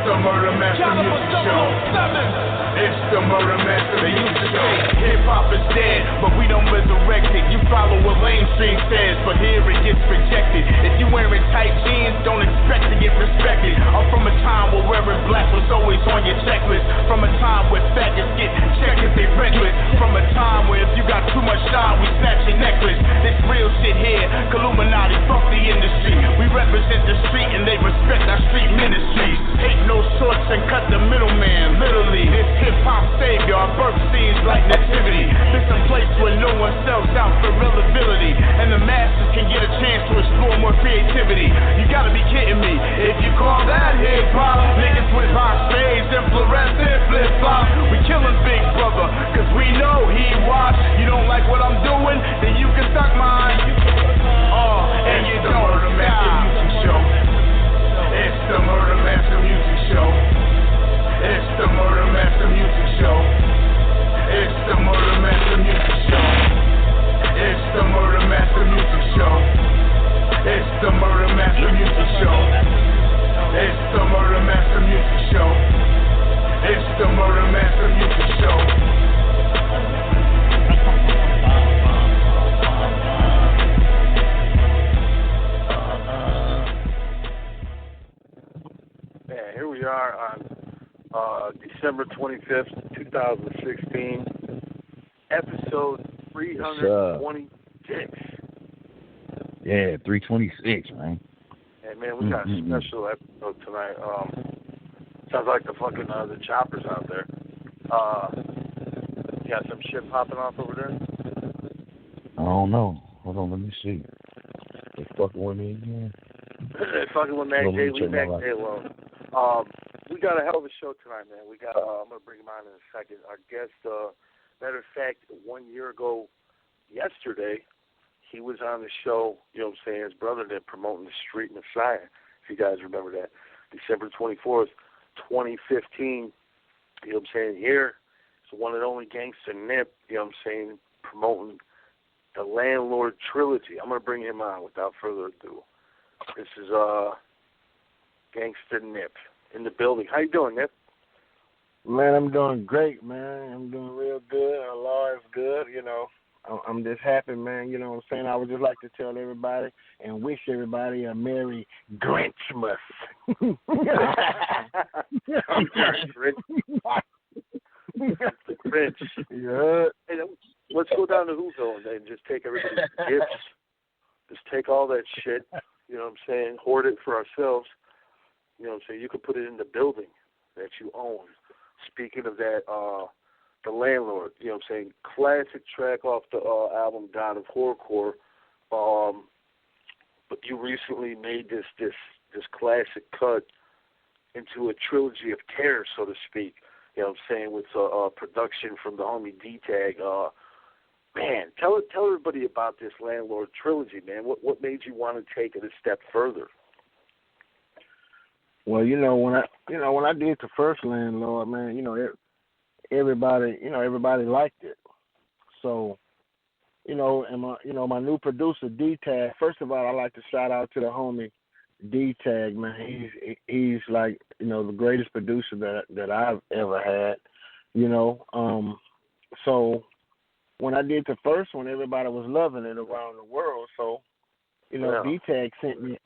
the Murder Master Music Show. It's the Murder Master Music Show. Hip-hop is dead, but we don't resurrect it. You follow what mainstream says, but here it gets rejected. If you wearing tight jeans, don't expect to get respected. I'm from a time where wearing black was always on your checklist. From a time where faggots get checked if they reckless. From a time where if you got too much shine, we snatch your necklace. This real shit here, Illuminati, fuck the industry. We represent the street and they respect our street ministries. Take no shorts and cut the middleman, literally. This hip-hop savior, our birth scenes like nativity. This a place where no one sells out for relevability, and the masses can get a chance to explore more creativity. You gotta be kidding me. If you call that hip-hop, niggas with hot shades and fluorescent flip-flops. We killing Big Brother, cause we know he watch. You don't like what I'm doing, then you can suck mine. And you don't. Murder Master Music Show. It's the Murder Master Music Show. It's the Murder Master Music Show. It's the Murder Master Music Show. It's the Murder Master Music Show. It's the Murder Master Music Show. It's the Murder Master Music Show. It's the Murder Master Music Show. Yeah, here we are on December 25th, 2016, episode 326. Yeah, 326, man. Hey, man, we got a special episode tonight. Sounds like the fucking the choppers out there. You got some shit popping off over there? I don't know. Hold on, let me see. They fucking with me again. They fucking with Mac J. Leave Mac J alone. We got a hell of a show tonight, man. We got. I'm gonna bring him on in a second. Our guest. Matter of fact, 1 year ago, yesterday, he was on the show. You know what I'm saying? His brother did promoting the Street Messiah. If you guys remember that, December 24th, 2015. You know what I'm saying? Here, it's the one and only Ganxsta Nip. You know what I'm saying? Promoting the Landlord Trilogy. I'm gonna bring him on without further ado. This is Ganxsta Nip in the building. How you doing, Nip? Man, I'm doing great, man. I'm doing real good. Allah is good, you know. I'm just happy, man. You know what I'm saying? I would just like to tell everybody and wish everybody a Merry Grinchmas. Grinch. Yeah. Hey, let's go down to Whoville and just take everybody's gifts. Just take all that shit, you know what I'm saying, hoard it for ourselves. You know what I'm saying? You could put it in the building that you own. Speaking of that, The Landlord, you know what I'm saying, classic track off the album God of Horrorcore. But you recently made this classic cut into a trilogy of terror, so to speak. You know what I'm saying, with production from the homie D-Tag. Man, tell everybody about this Landlord trilogy, man. What made you want to take it a step further? Well, when I did the first Landlord, man, everybody liked it. So, and my new producer D-Tag. First of all, I like to shout out to the homie D-Tag, man. He's like, the greatest producer that I've ever had. So when I did the first one, everybody was loving it around the world. So, D-Tag sent me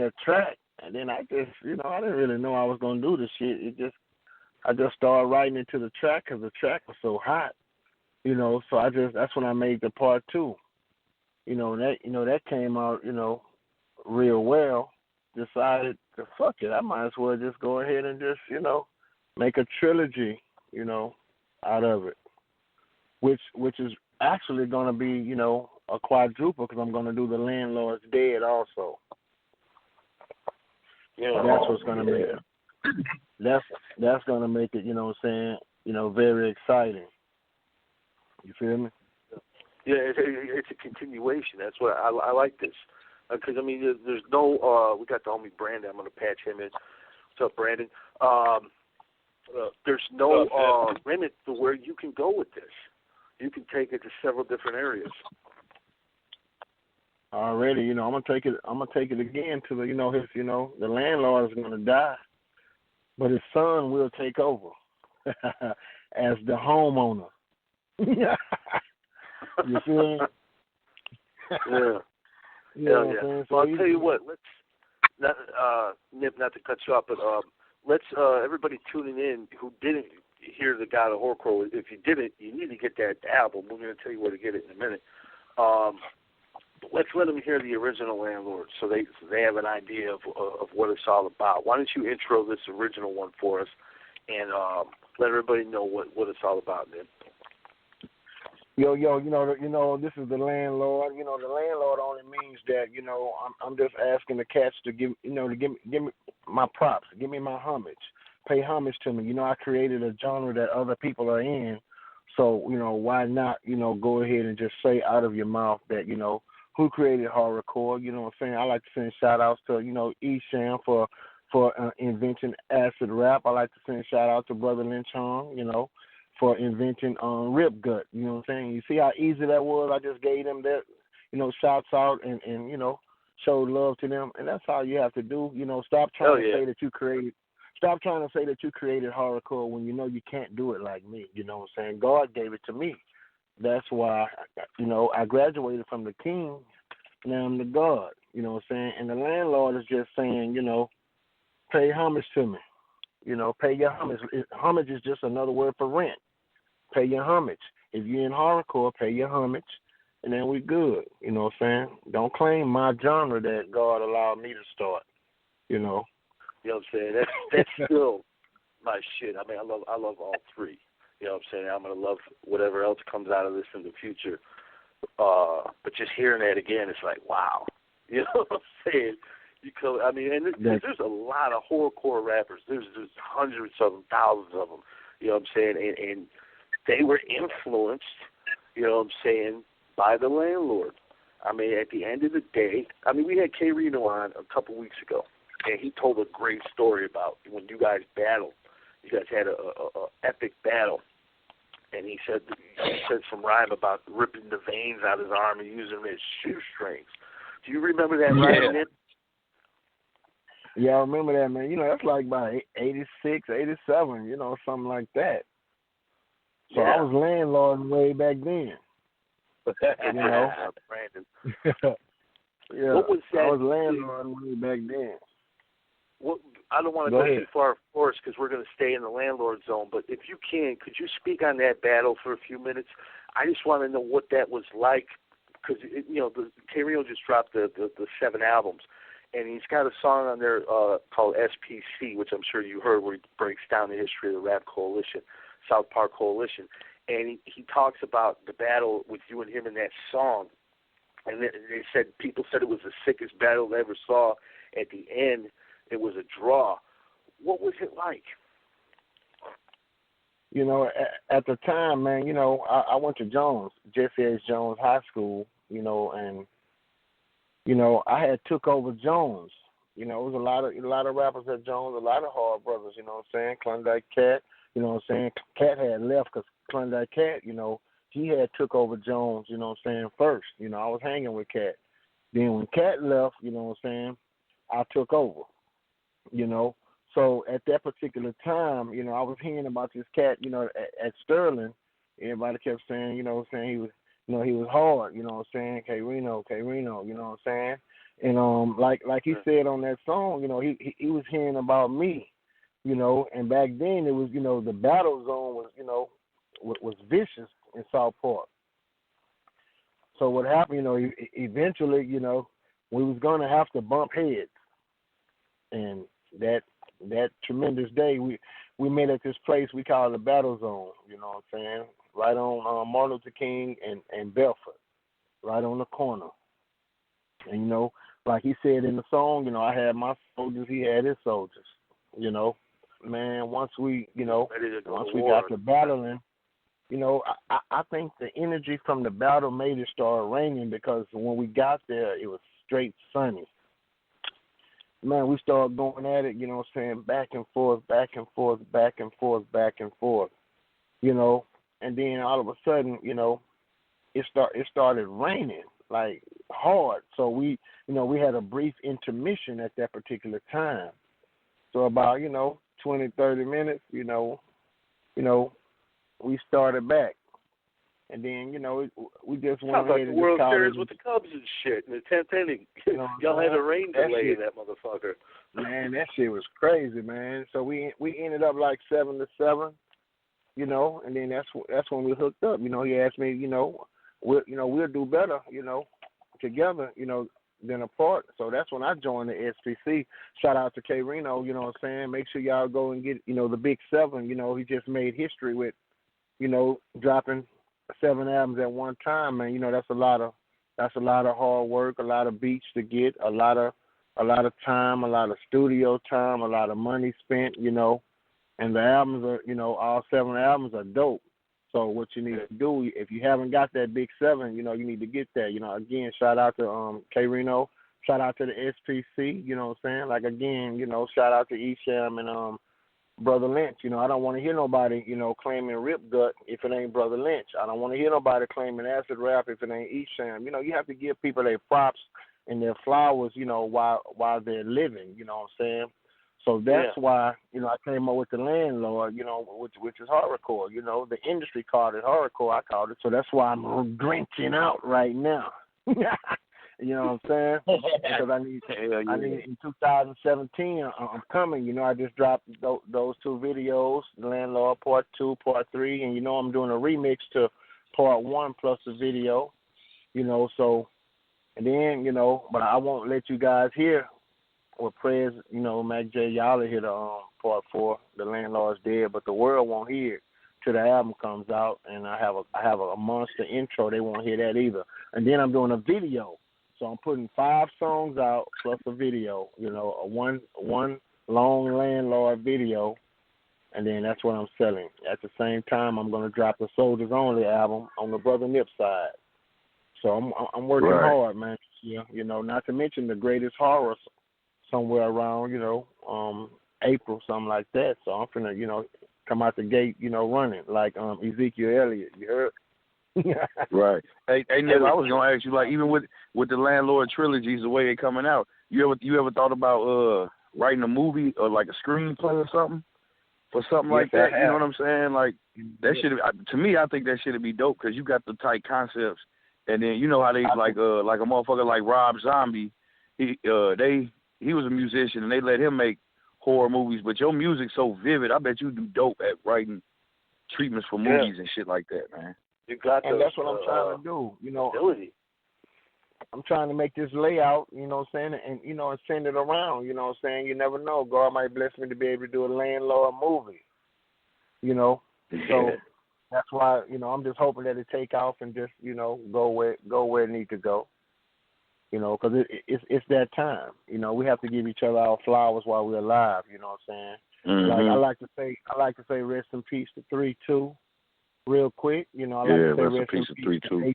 a track, and then I just, I didn't really know I was gonna do this shit. I just started writing into the track because the track was so hot, So that's when I made the part 2. That came out, real well. Decided to fuck it. I might as well just go ahead and just, make a trilogy, out of it. Which is actually going to be, a quadruple because I'm going to do The Landlord's Dead also. Yeah, that's what's going to make it. That's going to make it, very exciting. You feel me? Yeah, it's a continuation. That's what I like this. Because, there's no, we got the homie Brandon. I'm going to patch him in. What's up, Brandon? There's no limit to where you can go with this. You can take it to several different areas. Already, I'm gonna take it again to the, The Landlord is gonna die, but his son will take over as the homeowner. You feel me? Yeah. Yeah. So So I'll tell you what. Let's Nip, not to cut you off, but let's everybody tuning in who didn't hear the God of Horrorcore. If you didn't, you need to get that album. We're going to tell you where to get it in a minute. Let's let them hear the original Landlord, so they have an idea of what it's all about. Why don't you intro this original one for us, and let everybody know what it's all about, Nip. Yo, you know, this is the Landlord. You know, the Landlord only means that, you know, I'm just asking the cats to give me my props, give me my homage, pay homage to me. You know, I created a genre that other people are in, so, you know, why not, you know, go ahead and just say out of your mouth that, you know, who created horrorcore. You know what I'm saying? I like to send shout-outs to, you know, Esham for inventing acid rap. I like to send shout-out to Brother Lynch Hong, you know, for inventing Rip Gut. You know what I'm saying? You see how easy that was? I just gave them that, you know, shouts out and you know, showed love to them. And that's how you have to do. You know, stop trying to say that you created horrorcore when you know you can't do it like me. You know what I'm saying? God gave it to me. That's why, you know, I graduated from the king. Now I'm the God. You know what I'm saying? And the Landlord is just saying, you know, pay homage to me. You know, pay your homage. Homage is just another word for rent. Pay your homage. If you're in horrorcore, pay your homage, and then we good. You know what I'm saying? Don't claim my genre that God allowed me to start. You know. You know what I'm saying? That's still my shit. I mean, I love all three. You know what I'm saying? I'm gonna love whatever else comes out of this in the future. But just hearing that again, it's like, wow. You know what I'm saying? There's a lot of horrorcore rappers. There's hundreds of them, thousands of them. You know what I'm saying? And they were influenced, you know what I'm saying, by the Landlord. I mean, at the end of the day, I mean, we had K-Rino on a couple weeks ago, and he told a great story about when you guys battled. You guys had a epic battle, and he said some rhyme about ripping the veins out of his arm and using them as shoestrings. Do you remember that rhyme, Nick? Yeah, I remember that, man. You know, that's like by 86, 87, you know, something like that. So yeah. I was Landlord way back then. You know? Brandon. Yeah, What was that? I was Landlord way back then. Well, I don't want to go too far, of course, because we're going to stay in the Landlord zone. But if you can, could you speak on that battle for a few minutes? I just want to know what that was like, because you know, K-Rino just dropped the 7 albums, and he's got a song on there called SPC, which I'm sure you heard, where he breaks down the history of the Rap Coalition, South Park Coalition, and he talks about the battle with you and him in that song. And people said it was the sickest battle they ever saw. At the end, it was a draw. What was it like? You know, at the time, man, you know, I went to Jesse H. Jones High School, you know, and, you know, I had took over Jones. You know, it was a lot of rappers at Jones, a lot of hard brothers, you know what I'm saying? Klondike Cat, you know what I'm saying? Cat had left because Klondike Cat, you know, he had took over Jones, you know what I'm saying, first. You know, I was hanging with Cat. Then when Cat left, you know what I'm saying, I took over, you know. So at that particular time, you know, I was hearing about this cat, you know, at Sterling. Everybody kept saying, you know what I'm saying, he was hard, you know what I'm saying, K-Rino, you know what I'm saying? And like he said on that song, you know, he was hearing about me, you know, and back then it was, you know, the battle zone was, you know, was vicious in South Park. So what happened, you know, eventually, you know, we was going to have to bump heads. And that tremendous day, we met at this place we call the Battle Zone, you know what I'm saying, right on Martin Luther King and Belfort, right on the corner. And, you know, like he said in the song, you know, I had my soldiers, he had his soldiers, you know. Man, once we got to battling, you know, I think the energy from the battle made it start raining, because when we got there, it was straight sunny. Man, we started going at it, you know what I'm saying, back and forth, you know, and then all of a sudden, you know, it started raining, like, hard. So we had a brief intermission at that particular time. So about, you know, 20, 30 minutes, we started back. And then, we just went ahead and the World Series it. with the Cubs and shit in the 10th inning. Y'all had a rain delay in that motherfucker. Man, that shit was crazy, man. So we ended up like 7-7, and then that's when we hooked up. He asked me, we'll do better, together, than apart. So that's when I joined the SPC. Shout out to K-Rino, you know what I'm saying? Make sure y'all go and get, the Big 7. He just made history with, dropping 7 albums at one time, man. That's a lot of hard work, a lot of beats to get, a lot of time, a lot of studio time, a lot of money spent, and the albums are, all 7 albums are dope. So what you need to do, if you haven't got that Big 7, you need to get that. Again, shout out to K-Rino, shout out to the SPC, you know what I'm saying? Like, again, shout out to Esham and Brother Lynch. I don't want to hear nobody, claiming Rip Gut if it ain't Brother Lynch. I don't want to hear nobody claiming acid rap if it ain't Esham. You have to give people their props and their flowers, while they're living, you know what I'm saying? So that's why, I came up with the Landlord, which is horrorcore. The industry called it horrorcore, I called it. So that's why I'm drenching out right now. You know what I'm saying? Because I need in 2017, I'm coming. I just dropped those 2 videos, The Landlord Part 2, Part 3, and I'm doing a remix to Part 1 plus the video, so, and then, but I won't let you guys hear with prayers, Mac J, y'all will hear the Part 4, The Landlord's Dead, but the world won't hear it till the album comes out, and I have a monster intro. They won't hear that either. And then I'm doing a video. So I'm putting 5 songs out plus a video, a one long Landlord video, and then that's what I'm selling. At the same time, I'm going to drop the Soldiers Only album on the Brother Nip side. So I'm working hard, man. Not to mention the greatest horror somewhere around, April, something like that. So I'm finna, come out the gate, running like Ezekiel Elliott. You heard? Right. Hey, Nip, I was gonna ask you, like, even with the Landlord trilogies, the way they're coming out, you ever thought about writing a movie or like a screenplay or something for something like that? You know what I'm saying? Like, that should, to me, I think that should be dope because you got the tight concepts, and then how they like a motherfucker like Rob Zombie, he was a musician and they let him make horror movies, but your music's so vivid. I bet you do dope at writing treatments for movies and shit like that, man. You got and that's what I'm trying to do, ability. I'm trying to make this layout, and and send it around, You never know. God might bless me to be able to do a Landlord movie, So that's why, I'm just hoping that it take off and just, go where it needs to go. Because it's that time. We have to give each other our flowers while we're alive. You know what I'm saying? Mm-hmm. Like I like to say, rest in peace to 3-2, real quick. I like to say rest in peace to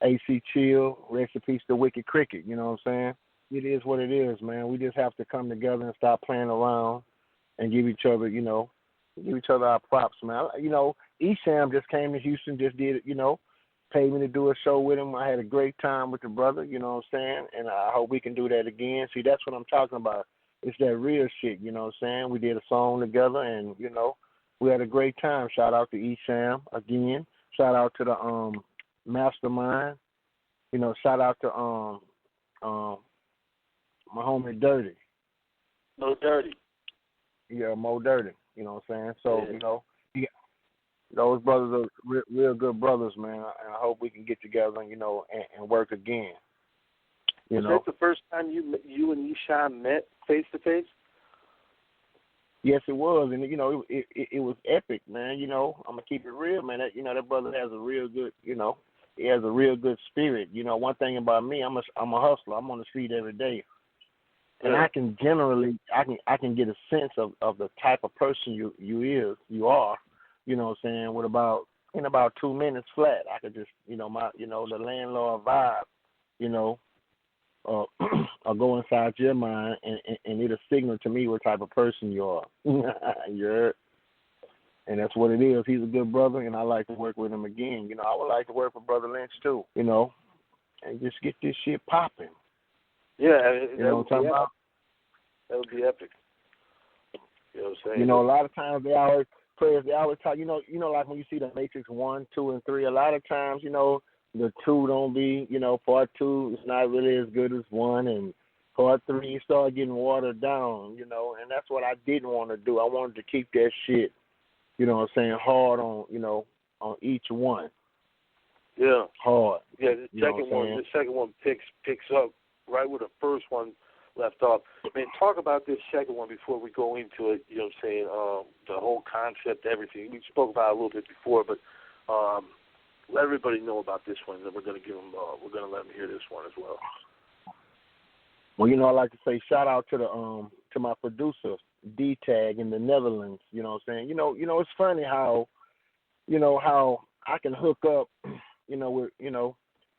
AC Chill, rest in peace to Wicked Cricket. You know what I'm saying? It is what it is, man. We just have to come together and stop playing around and give each other, our props, man. Esham just came to Houston, just did it, paid me to do a show with him. I had a great time with the brother, you know what I'm saying? And I hope we can do that again. See, that's what I'm talking about. It's that real shit, you know what I'm saying? We did a song together and, we had a great time. Shout out to Esham again. Shout out to the Mastermind. Shout out to my homie Dirty. No Dirty. Yeah, Mo Dirty. You know what I'm saying? So, those brothers are real good brothers, man. And I hope we can get together, and work again. Was that the first time you and Esham met face to face? Yes, it was, and it was epic, man. I'm gonna keep it real, man. That brother has a real good, he has a real good spirit. One thing about me, I'm a hustler. I'm on the street every day, and I can generally, I can get a sense of the type of person you are. You know what I'm saying? In about 2 minutes flat, I could just, the Landlord vibe, or go inside your mind and it'll signal to me what type of person you are. You heard? And that's what it is. He's a good brother, and I like to work with him again. I would like to work with Brother Lynch too, and just get this shit popping. Yeah, you know what I'm talking about? That would be epic. You know what I'm saying? You know, a lot of times they always talk. You know, like when you see the Matrix 1, 2, and 3. A lot of times, you know, the 2 don't be, you know, part 2 is not really as good as 1, and part 3 start getting watered down. You know, and that's what I didn't want to do. I wanted to keep that shit, you know what I'm saying, hard on, you know, on each one. Yeah. Hard. Yeah, the second one picks up right where the first one left off. Man, talk about this second one before we go into it, you know what I'm saying, the whole concept, everything. We spoke about it a little bit before, but let everybody know about this one, and then we're going to give them, we're going to let them hear this one as well. Well, you know, I like to say shout out to the to my producer, D-Tag in the Netherlands, you know what I'm saying? You know, it's funny how I can hook up,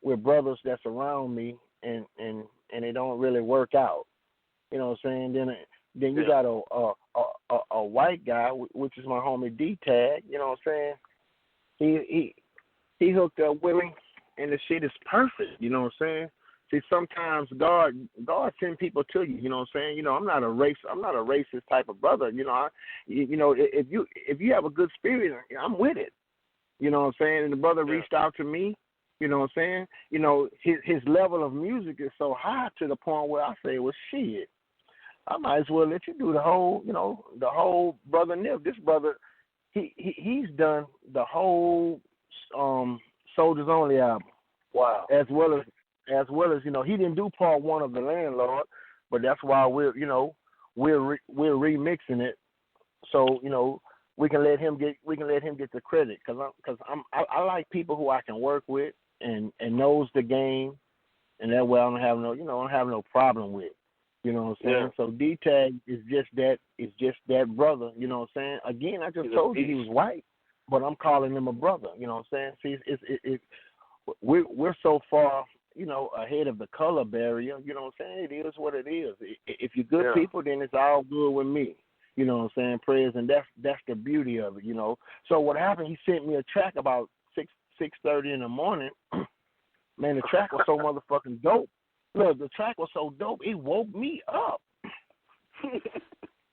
with brothers that's around me and they don't really work out. You know what I'm saying? Then you got a white guy, which is my homie D-Tag, you know what I'm saying? He hooked up with me and the shit is perfect, you know what I'm saying? See, sometimes God send people to you, you know what I'm saying? You know, I'm not a racist type of brother, you know. If you have a good spirit, I'm with it. You know what I'm saying? And the brother reached out to me, you know what I'm saying? You know, his level of music is so high to the point where I say, well, shit, I might as well let you do the whole Brother Nip. This brother, he's done the whole Soldiers Only album. Wow. As well as you know, he didn't do part 1 of the Landlord, but that's why we're remixing it, so you know we can let him get the credit because I like people who I can work with and knows the game, and that way I don't have no problem with, you know what I'm saying. So D-Tag is just that brother, you know what I'm saying. Again, I just told you he was white, but I'm calling him a brother, you know what I'm saying. See, we're so far, you know, ahead of the color barrier, you know what I'm saying? It is what it is. If you're good people, then it's all good with me. You know what I'm saying? Prayers, and that's the beauty of it, you know. So what happened, he sent me a track about 6:30 in the morning. Man, the track was so motherfucking dope. Look, the track was so dope, it woke me up.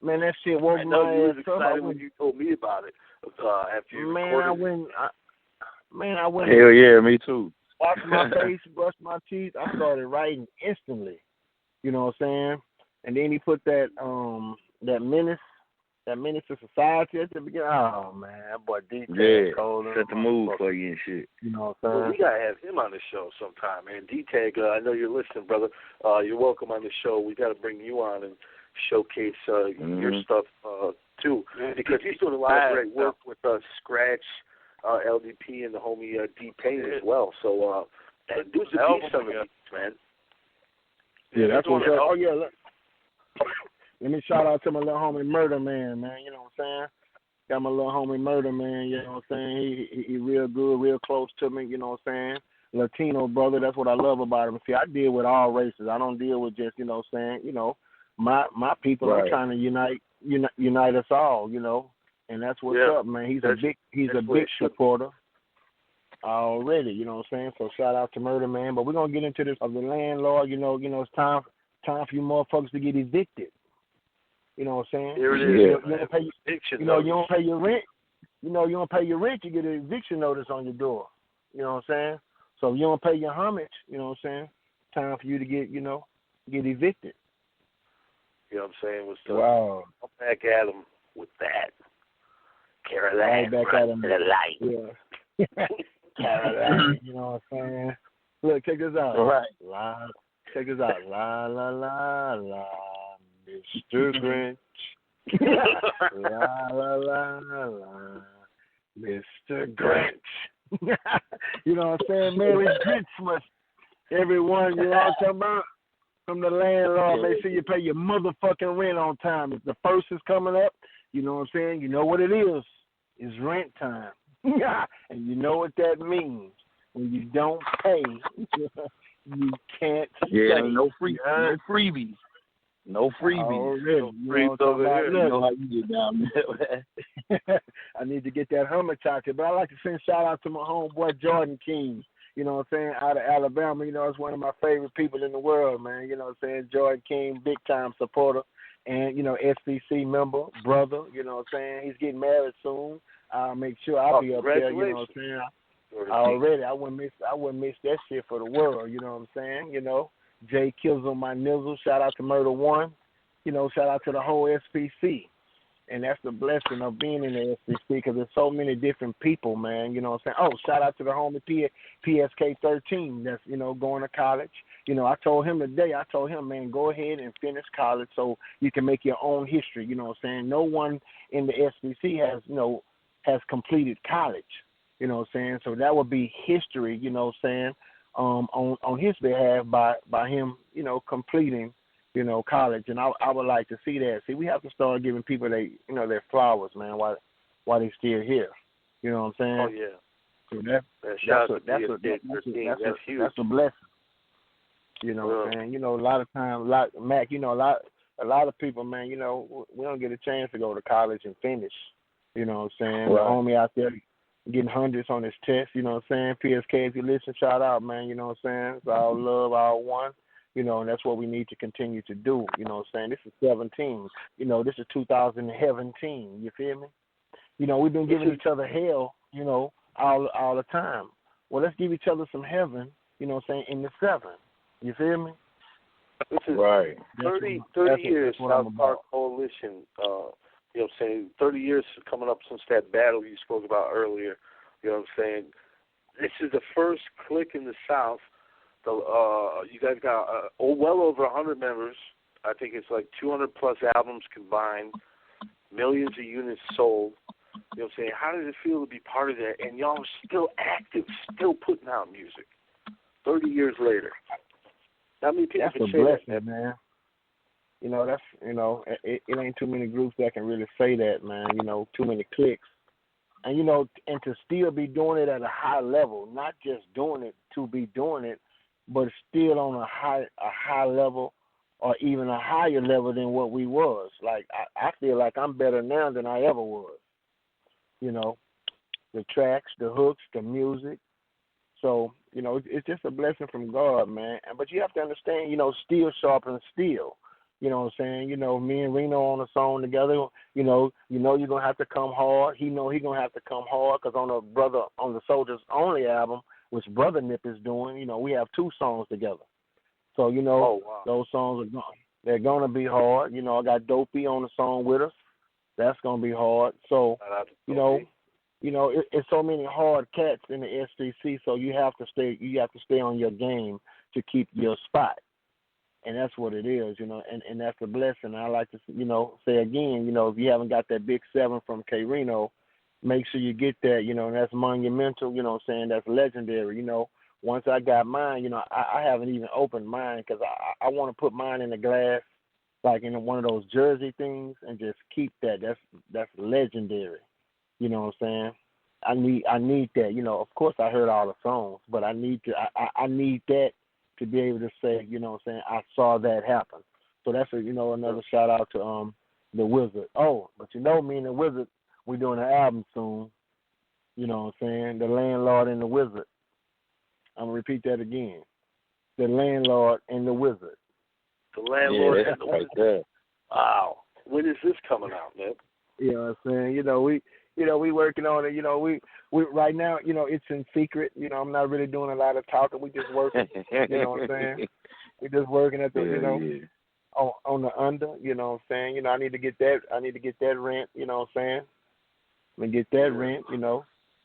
Man, that shit woke my ass up. I know you was excited when you told me about it after you recorded it. I went. Hell yeah, me too. Wash my face, brush my teeth. I started writing instantly. You know what I'm saying? And then he put that menace to society at the beginning. Oh man, that boy D-Tag cold. Set the mood for you and shit. You know what I'm saying? Well, we gotta have him on the show sometime, man. D-Tag, I know you're listening, brother. You're welcome on the show. We gotta bring you on and showcase your stuff too, because he's doing a lot of great work with Scratch, LDP, and the homie D-Pain as well. So do some piece on the beats, man. Yeah, that's what's up. Oh yeah, let me shout out to my little homie Murder Man, man. You know what I'm saying? Got my little homie Murder Man. You know what I'm saying? He real good, real close to me. You know what I'm saying? Latino brother. That's what I love about him. See, I deal with all races. I don't deal with just, you know what I'm saying, you know, my people are trying to unite us all, you know. And that's what's up, man. He's a big supporter already, you know what I'm saying? So shout out to Murder Man. But we're gonna get into this of the Landlord, you know, it's time for you motherfuckers to get evicted. You know what I'm saying? Here it is. You don't pay your rent. You know, you don't pay your rent, you get an eviction notice on your door. You know what I'm saying? So if you don't pay your homage, you know what I'm saying? Time for you to get evicted. You know what I'm saying? Wow. I'm back at him with that. Caroline, back at him. To the light. Yeah. Caroline, you know what I'm saying? Look, check this out. All right. Check this out. La, la, la, la, Mr. Grinch. La, la, la, la, Mr. Grinch. You know what I'm saying? Merry Grinchmas, everyone. You know what I'm talking about? From the Landlord, make sure you pay your motherfucking rent on time. If the first is coming up, you know what I'm saying? You know what it is. It's rent time. And you know what that means. When you don't pay, you can't stay. No freebies. No freebies. Oh, really? No freebies over here. You know how you get down there. I need to get that Hummer chocolate. But I like to send shout out to my homeboy Jordan King. You know what I'm saying? Out of Alabama. You know, it's one of my favorite people in the world, man. You know what I'm saying? Jordan King, big time supporter. and SBC member, brother. You know what I'm saying? He's getting married soon. I'll make sure I'll be up there. You know what I'm saying? Already, I wouldn't miss that shit for the world. You know what I'm saying? Jay kills on my nizzle. Shout out to Murder One. Shout out to the whole SPC. And that's the blessing of being in the SPC because there's so many different people, man. You know what I'm saying? Oh, shout out to the homie PSK 13 that's, going to college. I told him today, man, go ahead and finish college so you can make your own history. You know what I'm saying? No one in the SPC has completed college. You know what I'm saying? So that would be history, you know what I'm saying, on his behalf by him, completing, college. And I would like to see that. See, we have to start giving people their flowers, man, while they still here. You know what I'm saying? Oh yeah. So that's huge. That's a blessing. You know what I'm saying? A lot of times, Mac, a lot of people, man, we don't get a chance to go to college and finish. You know what I'm saying? Right. The homie out there getting hundreds on his test, you know what I'm saying? PSK, if you listen, shout out, man, you know what I'm saying? It's all love, all one, and that's what we need to continue to do, you know what I'm saying? This is 17, this is 2017, you feel me? We've been giving each other hell, all the time. Well, let's give each other some heaven, you know what I'm saying, in the 7, you feel me? This is right. 30 years, South Park Coalition, you know what I'm saying, 30 years coming up since that battle you spoke about earlier. You know what I'm saying? This is the first clique in the South. You guys got well over 100 members. I think it's like 200-plus albums combined, millions of units sold. You know what I'm saying? How does it feel to be part of that? And y'all are still active, still putting out music 30 years later. How many people can say that, man? That's, it ain't too many groups that can really say that, man, too many cliques. And, and to still be doing it at a high level, not just doing it to be doing it, but still on a high level or even a higher level than what we was. Like, I feel like I'm better now than I ever was. The tracks, the hooks, the music. So, it's just a blessing from God, man. But you have to understand, steel sharpens steel. You know what I'm saying? Me and Reno on a song together, you're going to have to come hard. He know he going to have to come hard because on the Soldiers Only album, which Brother Nip is doing, we have 2 songs together. So, those songs they're going to be hard. I got Dopey on the song with us. That's going to be hard. So, it's so many hard cats in the SCC, so you have to stay on your game to keep your spot. And that's what it is, and that's a blessing. I like to, say again, if you haven't got that big 7 from K-Rino, make sure you get that, and that's monumental, that's legendary, Once I got mine, I haven't even opened mine because I want to put mine in a glass, like in one of those jersey things, and just keep that. That's legendary, you know what I'm saying? I need that, of course I heard all the songs, but I need that to be able to say, I saw that happen. So that's another shout out to the Wizard. Oh, but me and the Wizard, we're doing an album soon. You know what I'm saying? The Landlord and the Wizard. I'm gonna repeat that again. The Landlord and the Wizard. The Landlord and the Wizard. Right. Wow. When is this coming out, man? You know what I'm saying? We working on it. We right now, it's in secret. I'm not really doing a lot of talking. We just working. You know what I'm saying? We just working at the, on the under. You know what I'm saying? I need to get that. I need to get that rent. You know what I'm saying? I'm gonna get that rent.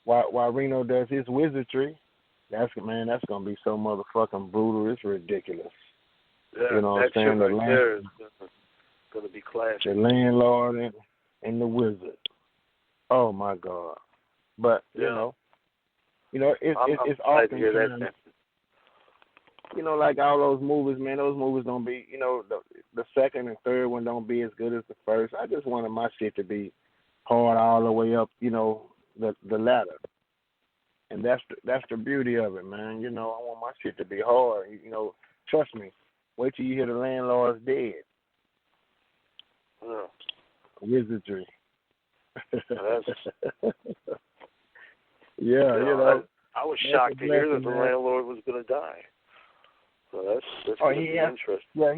While Reno does his wizardry. That's gonna be so motherfucking brutal. It's ridiculous. Yeah, you know what I'm saying? Right there is gonna be classic. The Landlord and the Wizard. Oh my God! But it's often that. Like all those movies, man. Those movies don't be, the second and third one don't be as good as the first. I just wanted my shit to be hard all the way up, the ladder, and that's the beauty of it, man. I want my shit to be hard. Trust me. Wait till you hear the Landlord's dead. Yeah. Wizardry. I was shocked to hear that the Landlord was going to die. So that's interesting. Yeah,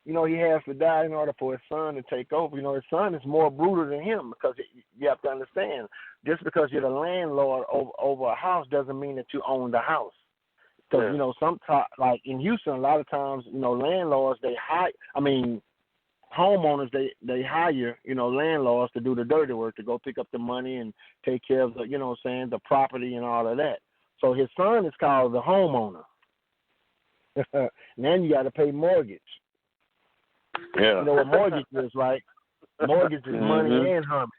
you know, he has to die in order for his son to take over. You know, his son is more brutal than him because you have to understand, just because you're the landlord over a house doesn't mean that you own the house. Because, you know, sometimes, like in Houston, a lot of times, you know, landlords, homeowners, they hire, you know, landlords to do the dirty work, to go pick up the money and take care of the, you know what I'm saying, the property and all of that. So his son is called the homeowner. Then you got to pay mortgage. Yeah. You know what mortgage is, right? Mortgage is money and homage.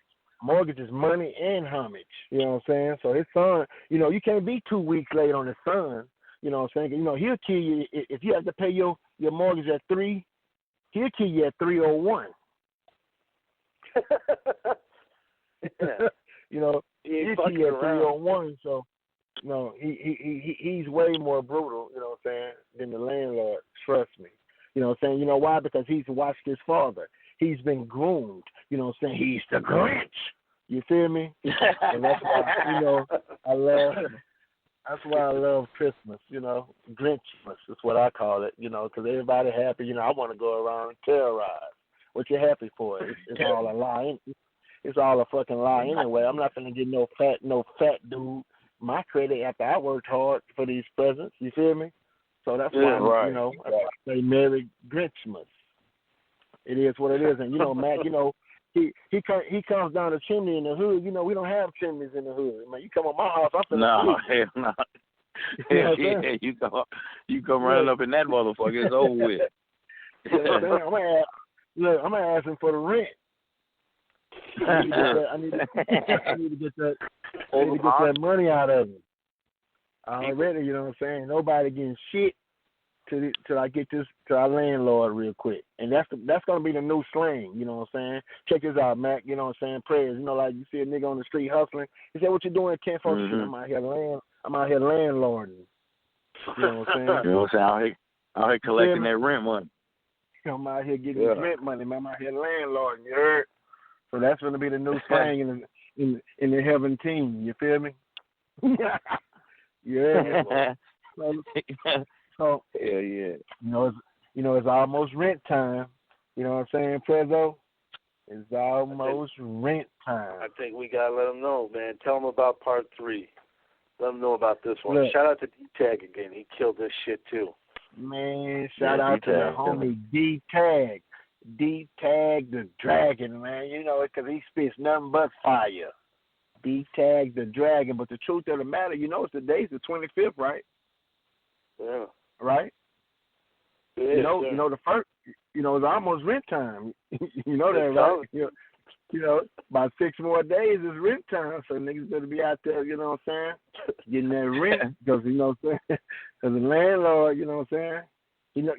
Mortgage is money and homage. You know what I'm saying? So his son, you know, you can't be 2 weeks late on his son. You know what I'm saying? You know, he'll kill you if you have to pay your mortgage at 3. He'll kill you at 3:01. You know, he'll kill you at 3:01. So, you know, he's way more brutal. You know what I'm saying, than the landlord. Trust me. You know what I'm saying? You know why? Because he's watched his father. He's been groomed. You know what I'm saying? He's the Grinch. You feel me? And that's why, you know, that's why I love Christmas, you know. Grinchmas is what I call it, you know, because everybody happy. You know, I want to go around and terrorize. What you happy for? It's all a lie. It's all a fucking lie anyway. I'm not going to get no fat dude my credit after I worked hard for these presents. You feel me? So that's why, you know, that's why they Merry Grinchmas. It is what it is. And, you know, Mac, you know, he comes down the chimney in the hood. You know, we don't have chimneys in the hood. Man, you come on my house, I'm finna sleep. Hell no. Hell yeah, you come running up in that motherfucker, it's over with. I'm gonna ask him for the rent. I need to get that money out of him. Already, you know what I'm saying? Nobody getting shit till I get this to our landlord real quick. And that's gonna be the new slang, you know what I'm saying? Check this out, Mac, you know what I'm saying? Prayers, you know, like you see a nigga on the street hustling. He said, "What you doing, Ken? I'm out here landlording." You know what I'm saying? You know what I'm saying? Out here collecting that rent money. I'm out here getting this rent money, man. I'm out here landlording, you heard? So that's gonna be the new slang in the heaven team, you feel me? Yeah. So yeah. You know, it's almost rent time. You know what I'm saying, Prezzo? It's almost rent time. I think we gotta let them know, man. Tell them about part 3. Let them know about this one. Look, shout out to D-Tag again. He killed this shit too. Man, shout out to the homie D-Tag. D-Tag the Dragon, man. You know it because he spits nothing but fire. D-Tag the Dragon. But the truth of the matter, you know, it's the day's the 25th, right? Yeah. Right? You know the first. You know, it's almost rent time. You know that, right? You know, about 6 more days is rent time, so niggas better be out there. You know what I'm saying? Getting that rent because you know what I'm saying. Because the landlord, you know what I'm saying. You know,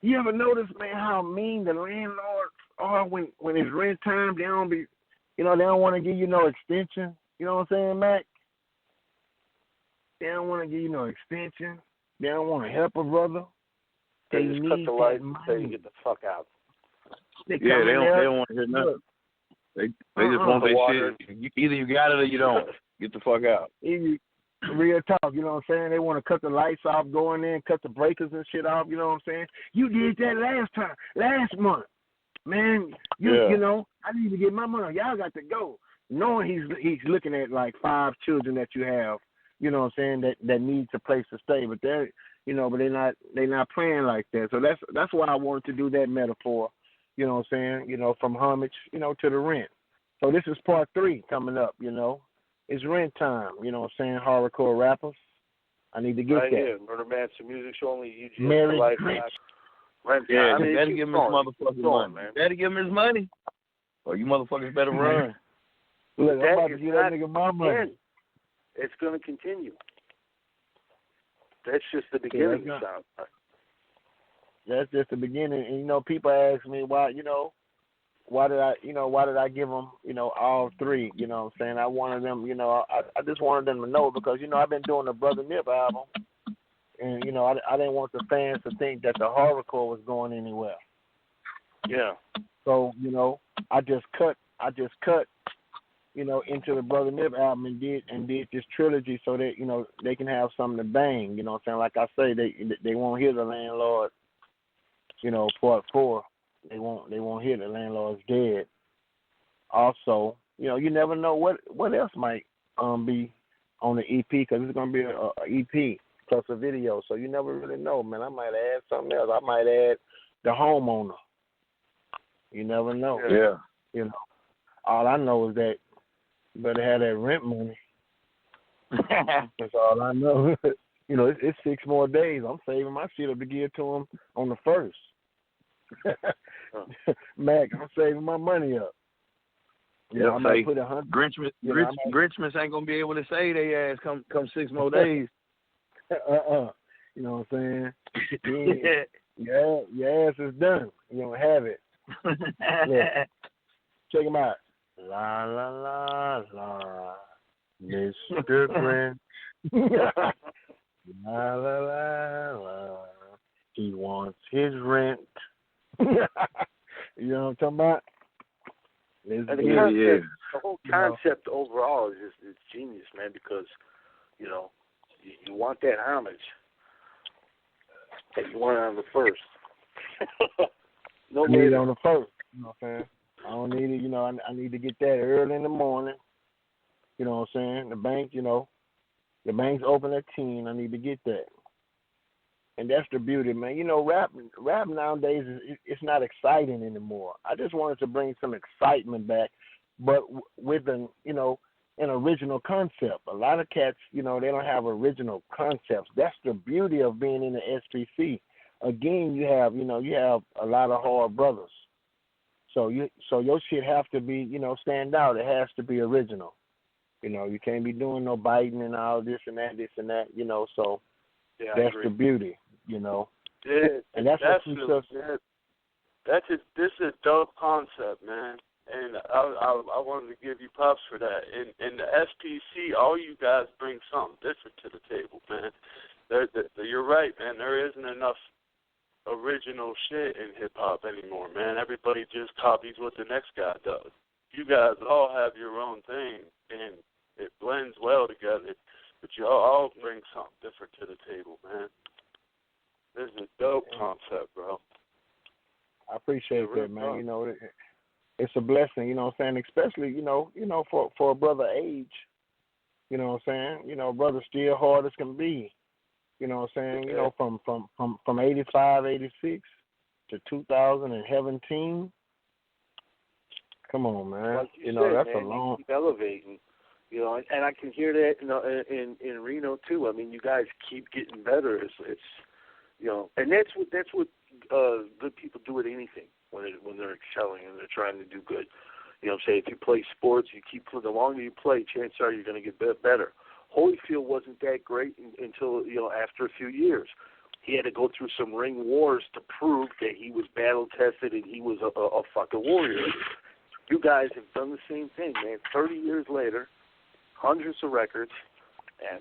you ever notice, man, how mean the landlords are when it's rent time? They don't be, you know, they don't want to give you no extension. You know what I'm saying, Mac? They don't want to give you no extension. They don't want to help a brother. They just cut the lights and say you get the fuck out. They don't want to hear nothing. They just want their shit. Either you got it or you don't. Get the fuck out. Real talk, you know what I'm saying? They want to cut the lights off, go in there and cut the breakers and shit off, you know what I'm saying? You did that last month. Man, you know, I need to get my money. Y'all got to go. Knowing he's looking at like 5 children that you have, you know what I'm saying, that needs a place to stay, but they're not praying like that. So that's why I wanted to do that metaphor, you know what I'm saying, you know, from homage, you know, to the rent. So this is part 3 coming up, you know. It's rent time, you know what I'm saying, horrorcore rappers. I need to get right that. Here, Murder Master Music Show, only UGS Merry Life. Rent time. Yeah, better give him his motherfucking money, man. Better give him his money. Or you motherfuckers better run. Look, I'm about to give that nigga my money. It's going to continue. That's just the beginning. That's just the beginning. And, you know, people ask me why did I give them, you know, all 3, you know what I'm saying? I wanted them, you know, I just wanted them to know because, you know, I've been doing the Brother Nip album. And, you know, I didn't want the fans to think that the horrorcore was going anywhere. Yeah. So, you know, I just cut, you know, into the Brother Nip album and did this trilogy so that, you know, they can have something to bang, you know what I'm saying? Like I say, they won't hear the landlord Part 4, they won't hear the landlord's dead. Also, you never know what else might be on the EP, because it's gonna be a EP plus a video, so you never really know, man. I might add something else. I might add the homeowner. You never know. Yeah. All I know is that you better have that rent money. That's all I know. It's 6 more days. I'm saving my shit up to give to him on the 1st. Mac, I'm saving my money up. I might put 100. Grinchmas ain't gonna be able to say they ass come 6 more days. You know what I'm saying? Your ass is done. You don't have it. Yeah. Check him out. La la la la, Mr. Grant. La la la la. He wants his rent. You know what I'm talking about? The whole concept overall is it's genius, man, because, you want that homage. And you want it on the 1st. No, need it on the 1st. You know what I'm saying? I don't need it, I need to get that early in the morning. You know what I'm saying? The bank, the bank's open at 10. I need to get that. And that's the beauty, man. Rap nowadays, it's not exciting anymore. I just wanted to bring some excitement back, but with an original concept. A lot of cats, they don't have original concepts. That's the beauty of being in the SPC. Again, you have a lot of hard brothers. So your shit have to be, stand out. It has to be original. You can't be doing no biting and all this and that, so that's the beauty, and that's what keeps us. This is a dope concept, man. And I wanted to give you props for that. In the SPC, all you guys bring something different to the table, man. You're right, man. There isn't enough original shit in hip-hop anymore, man. Everybody just copies what the next guy does. You guys all have your own thing, and it blends well together, but you all bring something different to the table, man. This is a dope concept, bro. I appreciate that, man. It's a blessing, especially, for a brother age, brother still hard as can be. From 85, 86 to 2017. Come on, man. Like you said, that's man, a long. You keep elevating, and I can hear that, in Reno too. I mean, you guys keep getting better. It's and that's what good people do at anything when they're excelling and they're trying to do good. Say if you play sports, the longer you play, chances are you're going to get better. Holyfield wasn't that great until, after a few years. He had to go through some ring wars to prove that he was battle-tested and he was a fucking warrior. You guys have done the same thing, man. 30 years later, hundreds of records, and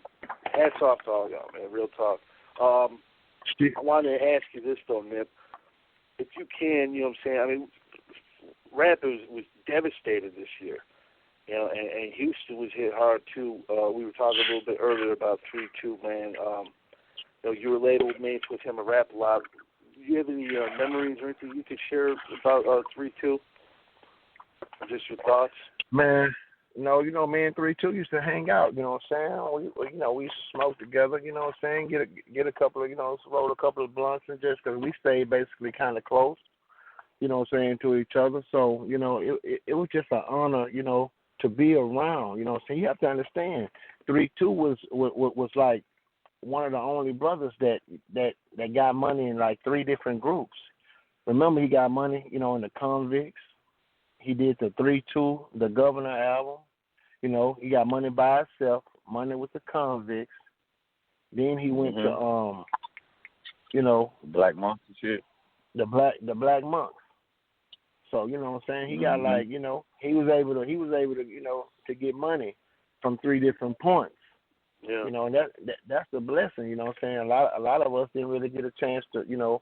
hats off to all y'all, man. Real talk. I wanted to ask you this, though, Nip. If you can, I mean, rap was devastated this year. And Houston was hit hard, too. We were talking a little bit earlier about 3-2, man. You were labeled mates with him, a rap a lot. Do you have any memories or anything you could share about 3-2? Just your thoughts? Man, me and 3-2 used to hang out, you know what I'm saying? We used to smoke together, you know what I'm saying? Get a couple of, roll a couple of blunts, and just because we stayed basically kind of close, you know what I'm saying, to each other. So, it was just an honor, to be around, you know what I'm saying? You have to understand, 3-2 was like one of the only brothers that got money in like 3 different groups. Remember, he got money, in the Convicts. He did the 3-2, the Governor album. He got money by himself, money with the Convicts. Then he went to Black Monks and shit. The Black Monks. So, you know what I'm saying? He got like, he was able to, to get money from 3 different points. Yeah. And that's the blessing, you know what I'm saying? A lot of us didn't really get a chance to, to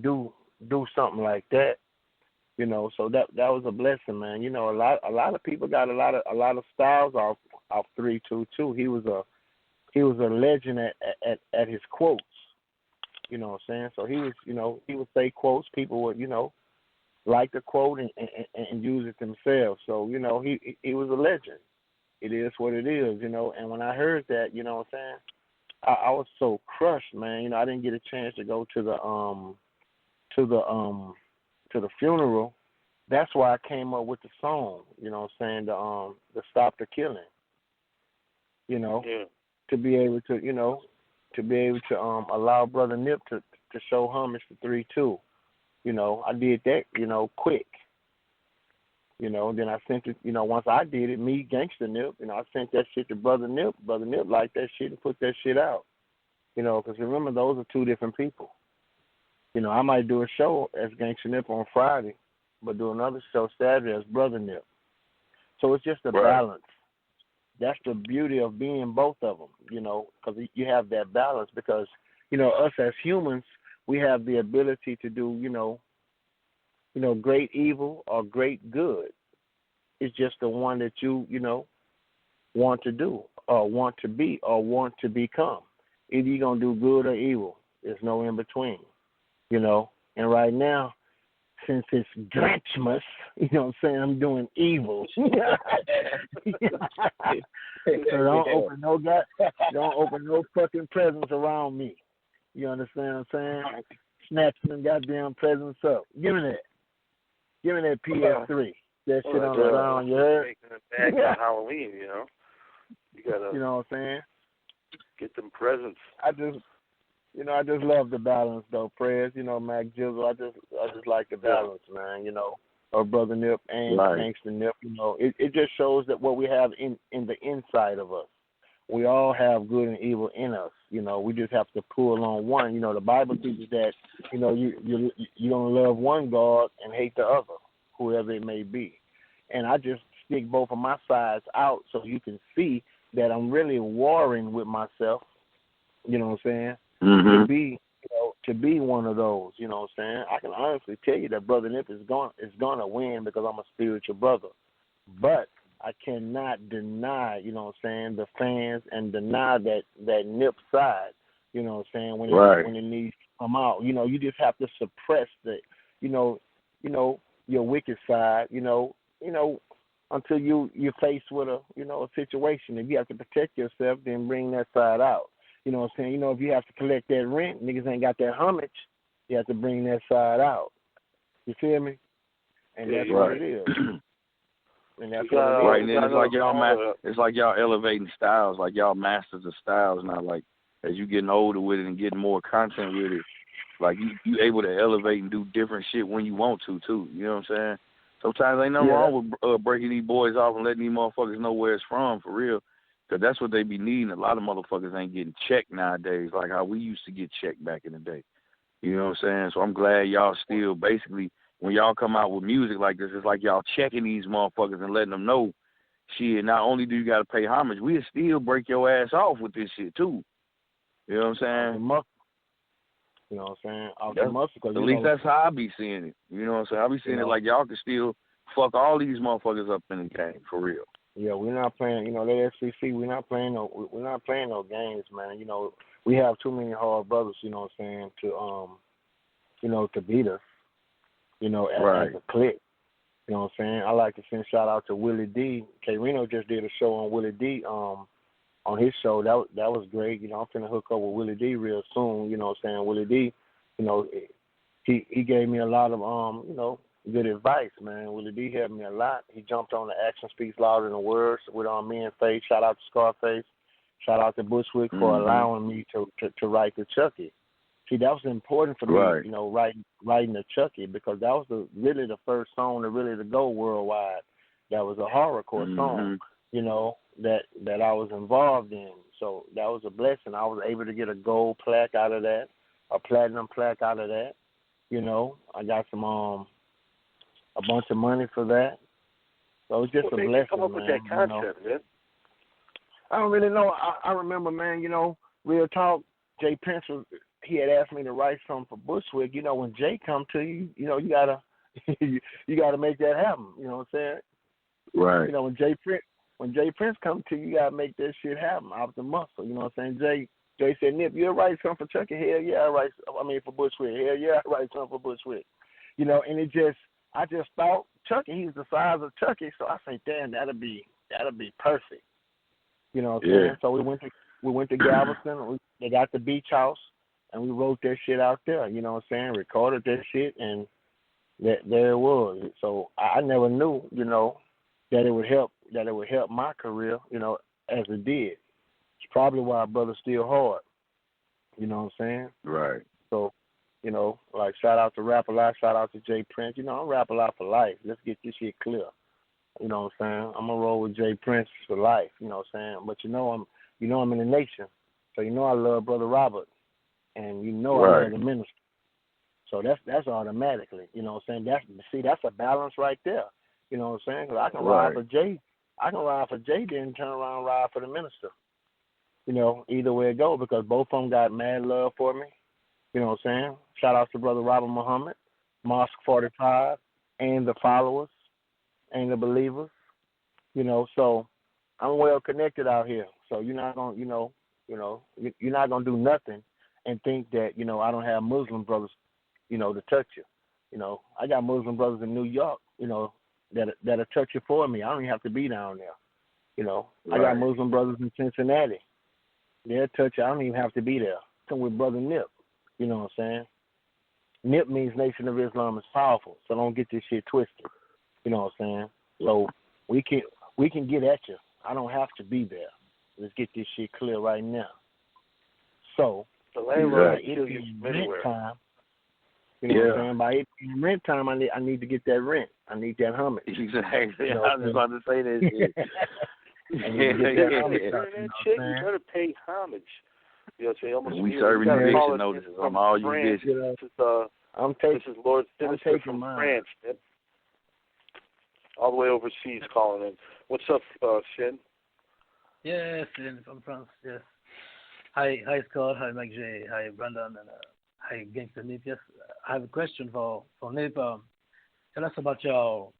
do something like that. So that was a blessing, man. A lot of people got a lot of styles off 3-2 too. He was a legend at his quotes. You know what I'm saying? So he was, he would say quotes. People would, like the quote and use it themselves. So, he was a legend. It is what it is, And when I heard that, you know what I'm saying, I was so crushed, man. I didn't get a chance to go to the funeral. That's why I came up with the song, you know what I'm saying, the Stop the Killing. To be able to, allow Brother Nip to show homage to 3-2. I did that, quick. Then I sent it, once I did it, me, Ganxsta Nip, I sent that shit to Brother Nip. Brother Nip liked that shit and put that shit out. Because remember, those are two different people. I might do a show as Ganxsta Nip on Friday, but do another show Saturday as Brother Nip. So it's just a balance. That's the beauty of being both of them, because you have that balance. Because, us as humans, we have the ability to do, great evil or great good. It's just the one that you, want to do or want to be or want to become. Either you're going to do good or evil. There's no in between, And right now, since it's Grinchmas, I'm doing evil. So don't open no fucking presents around me. You understand what I'm saying? Snatching them goddamn presents up. Give me that. Give me that PS3. That shit on the ground, you heard? Taking it back on Halloween, You gotta, you know what I'm saying? Get them presents. I just love the balance, though, Prez. Mac Jizzle, I just like the balance, man, of Brother Nip and Ganxsta Nip. It just shows that what we have in the inside of us. We all have good and evil in us. We just have to pull on one. The Bible teaches that, you're going to love one God and hate the other, whoever it may be. And I just stick both of my sides out so you can see that I'm really warring with myself, you know what I'm saying, to be one of those, you know what I'm saying. I can honestly tell you that Brother Nip is gonna win because I'm a spiritual brother. But I cannot deny, you know what I'm saying, the fans and deny that Nip side, you know what I'm saying, when it needs to come out. You just have to suppress the, your wicked side, until you're faced with a situation. If you have to protect yourself, then bring that side out. You know what I'm saying? If you have to collect that rent, niggas ain't got that homage, you have to bring that side out. You feel me? And that's what it is. And that's what it is. Right, and then it's like y'all elevating styles, like y'all masters of styles now. Like as you getting older with it and getting more content with it, like you able to elevate and do different shit when you want to too. You know what I'm saying? Sometimes ain't nothing wrong with breaking these boys off and letting these motherfuckers know where it's from, for real. Because that's what they be needing. A lot of motherfuckers ain't getting checked nowadays like how we used to get checked back in the day. You know what I'm saying? So I'm glad y'all still basically, when y'all come out with music like this, it's like y'all checking these motherfuckers and letting them know, shit, not only do you got to pay homage, we'll still break your ass off with this shit too. You know what I'm saying? You know what I'm saying? Muscle, at least that's how I be seeing it. You know what I'm saying? I be seeing it like y'all can still fuck all these motherfuckers up in the game, for real. Yeah, we're not playing, that FCC, we're not playing no games, man. We have too many hard brothers, you know what I'm saying, to beat us, as a clique. You know what I'm saying? I like to send shout out to Willie D. K-Rino just did a show on Willie D, on his show. That was great. I'm finna hook up with Willie D real soon, you know what I'm saying? Willie D, he gave me a lot of, good advice, man. Willie D helped me a lot. He jumped on the Action Speaks Louder Than Words with Me and Faith. Shout out to Scarface. Shout out to Bushwick for allowing me to write the Chucky. See, that was important for me, writing the Chucky, because that was really the first song to go worldwide. That was a horrorcore song, that I was involved in. So that was a blessing. I was able to get a gold plaque out of that, a platinum plaque out of that. I got some a bunch of money for that. So it was just a blessing, come up with that concept, man? I don't really know. I remember, man, real talk, Jay Prince he had asked me to write something for Bushwick. When Jay come to you, you gotta you gotta make that happen. You know what I'm saying? Right. When Jay Prince come to you, you gotta make that shit happen out the muscle. You know what I'm saying? Jay Jay said, Nip, you write something for Chucky? Hell yeah, for Bushwick. Hell yeah, I write something for Bushwick. You know, and I just thought Chucky, he's the size of Chucky, so I say, damn, that'll be perfect. You know what I'm saying? So we went to Galveston. They got the beach house, and we wrote that shit out there. You know what I'm saying? Recorded that shit, and there it was. So I never knew, you know, that it would help my career, you know, as it did. It's probably why our brother's still hard. You know what I'm saying? Right. So, you know, like shout out to Rap A Lot, shout out to Jay Prince. You know, I'm Rap A Lot for life. Let's get this shit clear. You know what I'm saying? I'm gonna roll with Jay Prince for life. You know what I'm saying? But I'm in the nation, so you know I love Brother Robert, and you know I love the minister. So that's automatically. You know what I'm saying? That's a balance right there. You know what I'm saying? 'Cause I can ride for Jay. I can ride for Jay, then turn around and ride for the minister. You know, either way it go, because both of them got mad love for me. You know what I'm saying? Shout out to Brother Robert Muhammad, Mosque 45, and the followers, and the believers. You know, so I'm well connected out here. So you're not gonna, you're not gonna do nothing and think that, you know, I don't have Muslim brothers, you know, to touch you. You know, I got Muslim brothers in New York, you know, that'll touch you for me. I don't even have to be down there. You know, I got Muslim brothers in Cincinnati. They'll touch you. I don't even have to be there. Come with Brother Nip. You know what I'm saying? Nip means Nation of Islam is powerful, so don't get this shit twisted. You know what I'm saying? So we can get at you. I don't have to be there. Let's get this shit clear right now. So the landlord it is rent time. You know what I'm saying? By it being rent time, I need to get that rent. I need that homage. Exactly. You know I was about to say that shit. You better pay homage. You know what I'm saying? We serving eviction notices on all you bitches. This is Lord Sinister from France. All the way overseas calling in. What's up, Shin? Yes, Shin from France, yes. Hi Scott, hi Mike J, hi Brandon, and hi Ganxsta Nip. Yes, I have a question for Nip. Tell us about your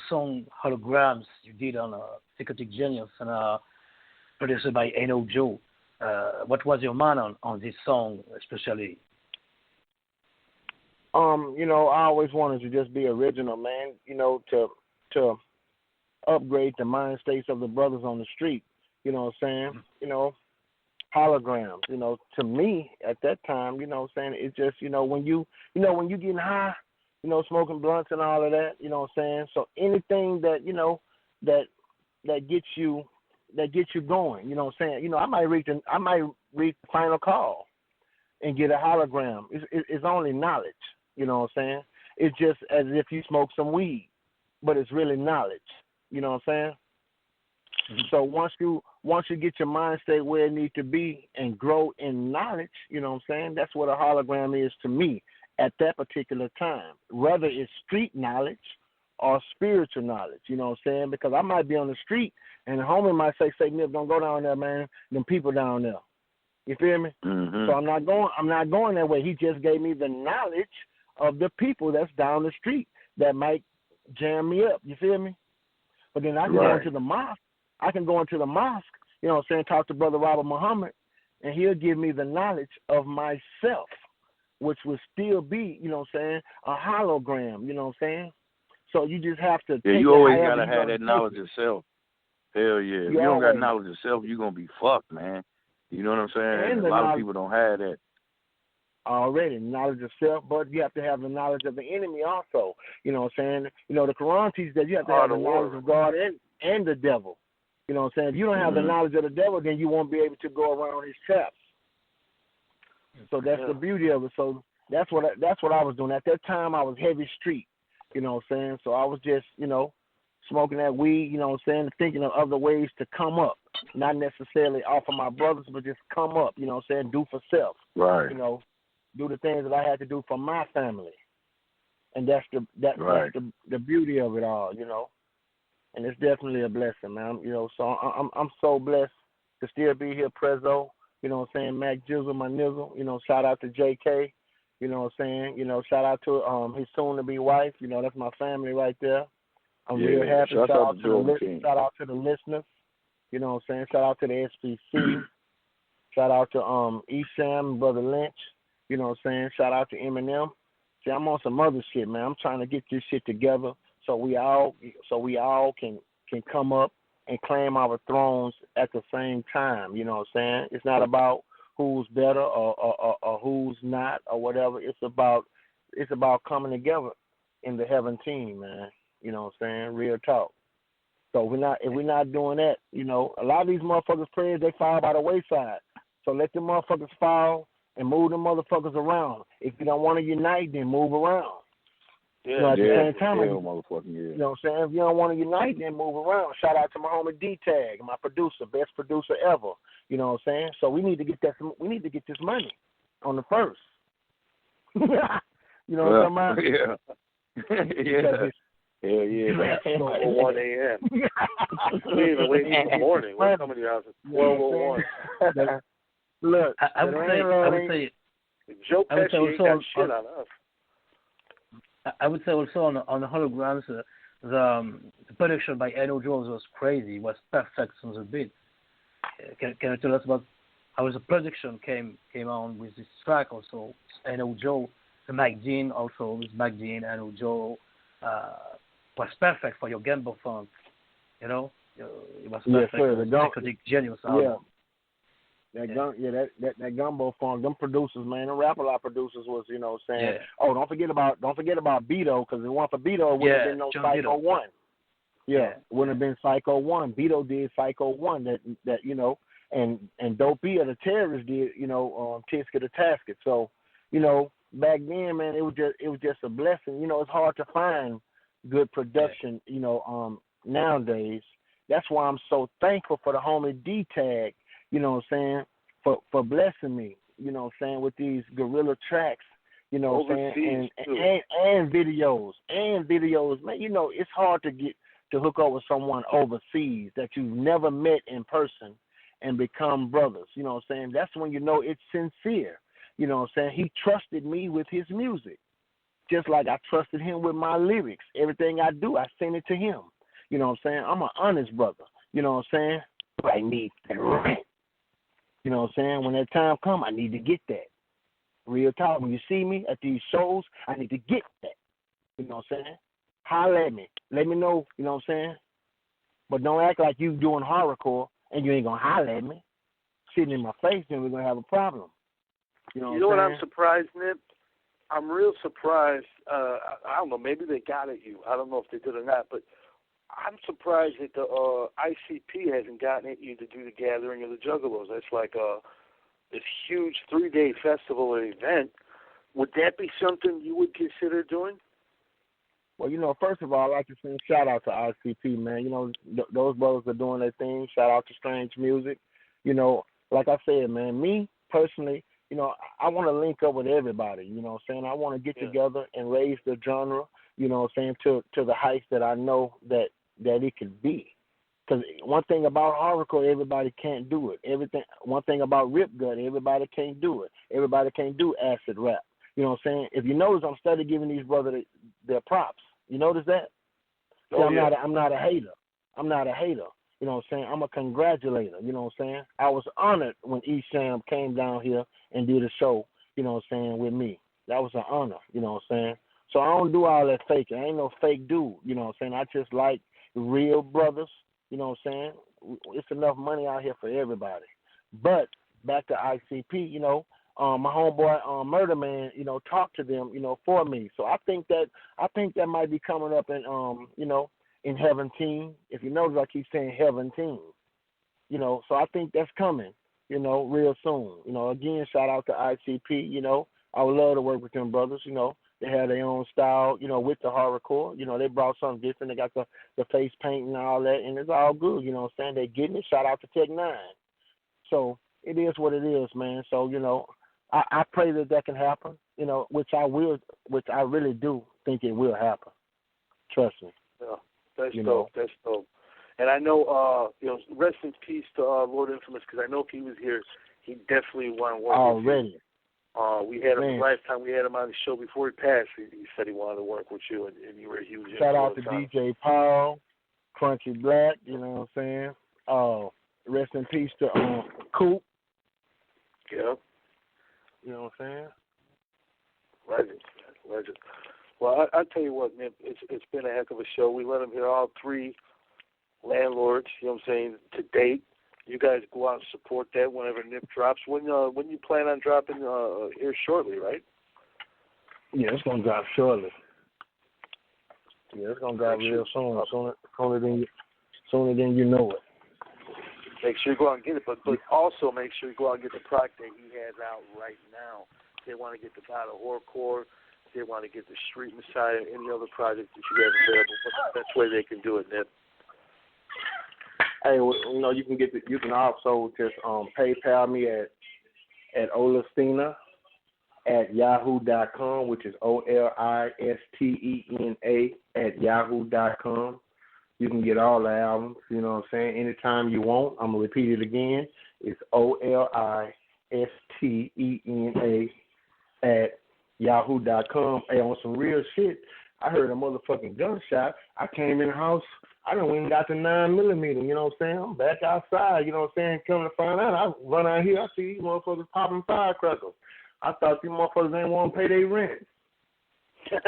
song Holograms you did on Psychotic Genius and produced by Eno Joe. What was your mind on this song especially? You know, I always wanted to just be original, man, you know, to upgrade the mind states of the brothers on the street. You know what I'm saying? Mm-hmm. You know, holograms, you know, to me at that time, you know what I'm saying, it's just, when you getting high, you know, smoking blunts and all of that, you know what I'm saying? So anything that, that gets you going, you know what I'm saying? You know, I might read the Final Call and get a hologram. It's only knowledge, you know what I'm saying? It's just as if you smoke some weed, but it's really knowledge, you know what I'm saying? Mm-hmm. So once you get your mind state where it needs to be and grow in knowledge, you know what I'm saying? That's what a hologram is to me at that particular time. Whether it's street knowledge or spiritual knowledge, you know what I'm saying? Because I might be on the street and the homie might say, Nip, don't go down there, man. Them people down there. You feel me? Mm-hmm. So I'm not going that way. He just gave me the knowledge of the people that's down the street that might jam me up. You feel me? But then I can go into the mosque. You know what I'm saying, talk to Brother Robert Muhammad, and he'll give me the knowledge of myself, which will still be, you know what I'm saying, a hologram, you know what I'm saying? So you just have to take you always got to have that knowledge of self. Hell yeah. If you don't got knowledge of self, you're going to be fucked, man. You know what I'm saying? And a lot of people don't have that. Already, knowledge of self, but you have to have the knowledge of the enemy also. You know what I'm saying? You know, the Quran teaches that you have to have the knowledge of God and the devil. You know what I'm saying? If you don't have the knowledge of the devil, then you won't be able to go around his traps. So that's the beauty of it. So that's what I was doing. At that time, I was heavy street. You know what I'm saying? So I was just, smoking that weed, you know what I'm saying, thinking of other ways to come up. Not necessarily off of my brothers, but just come up, you know what I'm saying, do for self. Right. You know, do the things that I had to do for my family. And that's the beauty of it all, you know. And it's definitely a blessing, man. You know, so I'm so blessed to still be here, Prezzo. You know what I'm saying? Mac Jizzle, my nizzle. You know, shout out to JK. You know what I'm saying? You know, shout out to his soon-to-be wife. You know, that's my family right there. I'm real happy. Shout out to the listeners. You know what I'm saying? Shout out to the SPC. Shout out to Esham, Brother Lynch. You know what I'm saying? Shout out to Eminem. See, I'm on some other shit, man. I'm trying to get this shit together so we all can come up and claim our thrones at the same time. You know what I'm saying? It's not about who's better or who's not or whatever. It's about coming together in the heaven team, man. You know what I'm saying? Real talk. So if we're not doing that, you know, a lot of these motherfuckers' prayers, they fall by the wayside. So let them motherfuckers fall and move them motherfuckers around. If you don't want to unite, then move around. Yeah, you know, at the same time, you know what I'm saying? If you don't want to unite, then move around. Shout out to my homie D-Tag, my producer, best producer ever. You know what I'm saying? So we need to get this money on the first. You know what I'm talking about? Yeah. Hell yeah. 1 a.m. We ain't even waiting in the morning. We're coming to your house at 12:01. Look, I would say Joe Pesci ain't got shit on us. I would say also on the holograms, the production by Eno Jones was crazy. It was perfect from the beat. Can you tell us about how the production came on with this track also? Eno Joe, the Mike Dean also with Mike Dean, Eno Joe was perfect for your Gambo funk. You know, it was perfect. The genius album. That gumbo funk, them producers, man, them Rap-A-Lot producers was, you know what I'm saying? Yeah. Oh, don't forget about Beto, because if it weren't for Beto, it wouldn't have been no Psycho 1. Yeah, it wouldn't have been Psycho 1. Beto did Psycho 1 that you know, and Dopey or the Terrorists did, you know, Tisket or Tasket. So, you know, back then, man, it was just a blessing. You know, it's hard to find good production, you know, nowadays. That's why I'm so thankful for the homie D-Tag, you know what I'm saying, for blessing me, you know what I'm saying, with these guerrilla tracks, you know what I'm saying, and videos, man. You know, it's hard to hook up with someone overseas that you've never met in person and become brothers, you know what I'm saying. That's when you know it's sincere, you know what I'm saying. He trusted me with his music, just like I trusted him with my lyrics. Everything I do, I send it to him, you know what I'm saying. I'm an honest brother, you know what I'm saying. But I need that rent. You know what I'm saying? When that time come, I need to get that. Real talk. When you see me at these shows, I need to get that. You know what I'm saying? Holler at me. Let me know, you know what I'm saying? But don't act like you doing horrorcore and you ain't going to holler at me. Sitting in my face, then we're going to have a problem. You know what I'm surprised, Nip? I'm real surprised. I don't know. Maybe they got at you. I don't know if they did or not, but I'm surprised that the ICP hasn't gotten at you to do the Gathering of the Juggalos. That's like this huge 3-day festival or event. Would that be something you would consider doing? Well, you know, first of all, I'd like to send a shout out to ICP, man. You know, those brothers are doing their thing. Shout out to Strange Music. You know, like I said, man, me personally, you know, I want to link up with everybody. You know what I'm saying? I want to get together and raise the genre, you know what I'm saying, to the heights that I know that it could be. Because one thing about hardcore, everybody can't do it. One thing about Rip Gut, everybody can't do it. Everybody can't do acid rap. You know what I'm saying? If you notice, I'm steady giving these brothers their props. You notice that? See, I'm not a hater. I'm not a hater. You know what I'm saying? I'm a congratulator. You know what I'm saying? I was honored when Esham came down here and did a show, you know what I'm saying, with me. That was an honor, you know what I'm saying? So I don't do all that faking. I ain't no fake dude, you know what I'm saying? I just like real brothers, you know what I'm saying? It's enough money out here for everybody. But back to ICP, you know, my homeboy Murder Man, you know, talked to them, you know, for me. So I think that might be coming up in you know, in Heaven Team. If you notice, I keep saying Heaven Team. You know, so I think that's coming, you know, real soon. You know, again, shout out to ICP, you know. I would love to work with them brothers, you know. They have their own style, you know, with the horrorcore. You know, they brought something different. They got the face paint and all that, and it's all good, you know what I'm saying? They're getting it. Shout out to Tech 9. So it is what it is, man. So, you know, I pray that can happen, you know, which I really do think it will happen. Trust me. Yeah, that's dope. That's dope. And I know, you know, rest in peace to Lord Infamous, because I know if he was here, he definitely want to work already. With you. We had him last time we had him on the show before he passed. He said he wanted to work with you, and you were a huge influence. Shout out to DJ Paul, Crunchy Black, you know what I'm saying? Rest in peace to Coop. what I'm saying? Legend. Well, I tell you what, Nip, it's been a heck of a show. We let them hear all three landlords, you know what I'm saying, to date. You guys go out and support that whenever Nip drops. When you plan on dropping here shortly, right? Yeah, it's going to drop shortly. Yeah, it's going to drop real soon. Sooner than you know it. Make sure you go out and get it, but also make sure you go out and get the product that he has out right now. If they want to get the Battle Horrorcore, if they want to get the Street Messiah, any other project that you have available, what's the best way they can do it, Nip? Hey, you can also just PayPal me at olastina@yahoo.com, which is OLISTENA@yahoo.com. You can get all the albums, you know what I'm saying, anytime you want. I'm going to repeat it again. It's OLISTENA@yahoo.com. Hey, on some real shit, I heard a motherfucking gunshot. I came in the house. I done went and got the 9mm, you know what I'm saying? I'm back outside, you know what I'm saying? Coming to find out, I run out here, I see these motherfuckers popping firecrackers. I thought these motherfuckers ain't want to pay their rent. You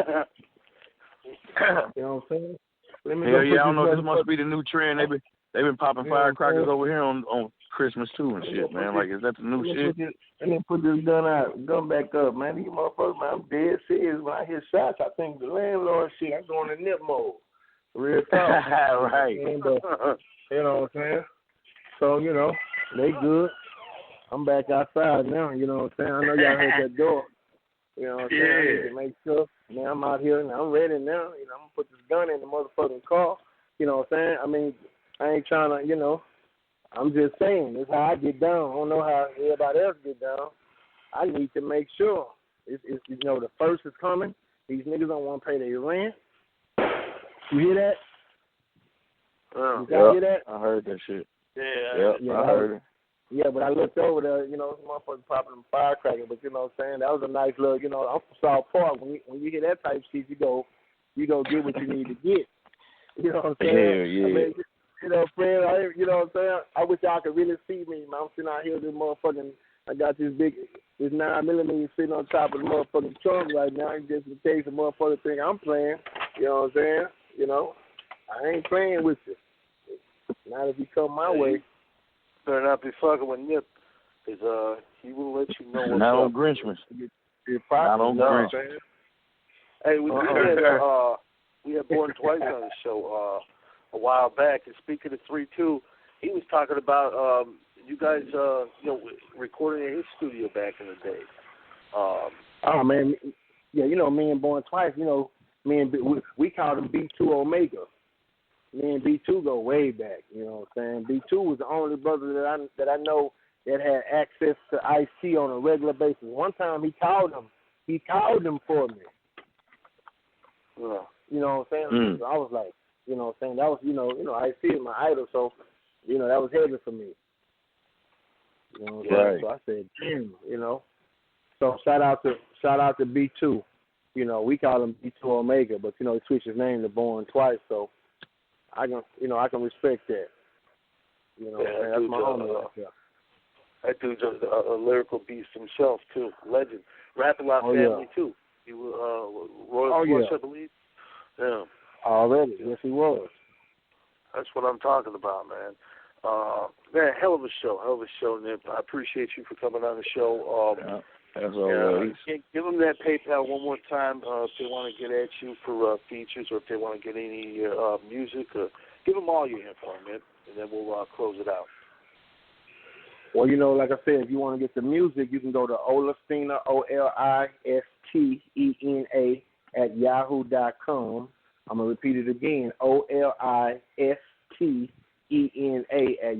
know what I'm saying? I don't know. This must be the new trend. They've been popping firecrackers over here on Christmas too and shit, man. Like, is that the new shit? Let me put this gun back up, man. These motherfuckers, man, I'm dead serious. When I hear shots, I think the landlord shit. I'm going to nip mode. Real talk. Right. And, you know what I'm saying? So, they good. I'm back outside now, you know what I'm saying? I know y'all heard that door. You know what I'm saying? I need to make sure. Man, I'm out here and I'm ready now. I'm going to put this gun in the motherfucking car. You know what I'm saying? I mean, I ain't trying to, I'm just saying. This is how I get down. I don't know how everybody else get down. I need to make sure. It's the first is coming. These niggas don't want to pay their rent. You hear that? You hear that? I heard that shit. Yeah, I heard it. Yeah, but I looked over there, some motherfuckers popping them firecrackers, but you know what I'm saying? That was a nice little, I'm from South Park. When you hear that type of shit, you go get what you need to get. You know what I'm saying? Yeah. I mean, friend, you know what I'm saying? I wish y'all could really see me, man. I'm sitting out here with this motherfucking, I got this 9mm sitting on top of the motherfucking trunk right now, just in case the motherfucker think I'm playing. You know what I'm saying? I ain't playing with you. Not if you come my way. Better not be fucking with Nip, because he will let you know what's not up. On Grinchmas. Not on Grinchmas. Hey, we had Born Twice on the show a while back, and speaking of 3-2, he was talking about you guys, recording in his studio back in the day. Oh man, yeah, me and Born Twice, me and we called him B2 Omega. Me and B2 go way back, you know what I'm saying? B2 was the only brother that I know that had access to IC on a regular basis. One time he called him for me. Yeah. You know what I'm saying? So I was like, you know what I'm saying? That was, IC is my idol, so, that was heavy for me. You know what I'm saying? So I said, damn, So shout out to B2. We call him B2 Omega, but, he switched his name to Born Twice, so I can respect that. That's my homie right there. That dude's a lyrical beast himself, too. Legend. Rap-A-Lot family, too. He was Royal Flush, I believe. Yeah. Already. Yes, he was. That's what I'm talking about, man. Man, hell of a show, Nip. I appreciate you for coming on the show. As always. Give them that PayPal one more time if they want to get at you for features or if they want to get any music. Give them all your info, man, and then we'll close it out. Well, like I said, if you want to get the music, you can go to Olastina, OLISTENA @yahoo.com. I'm going to repeat it again, OLISTENA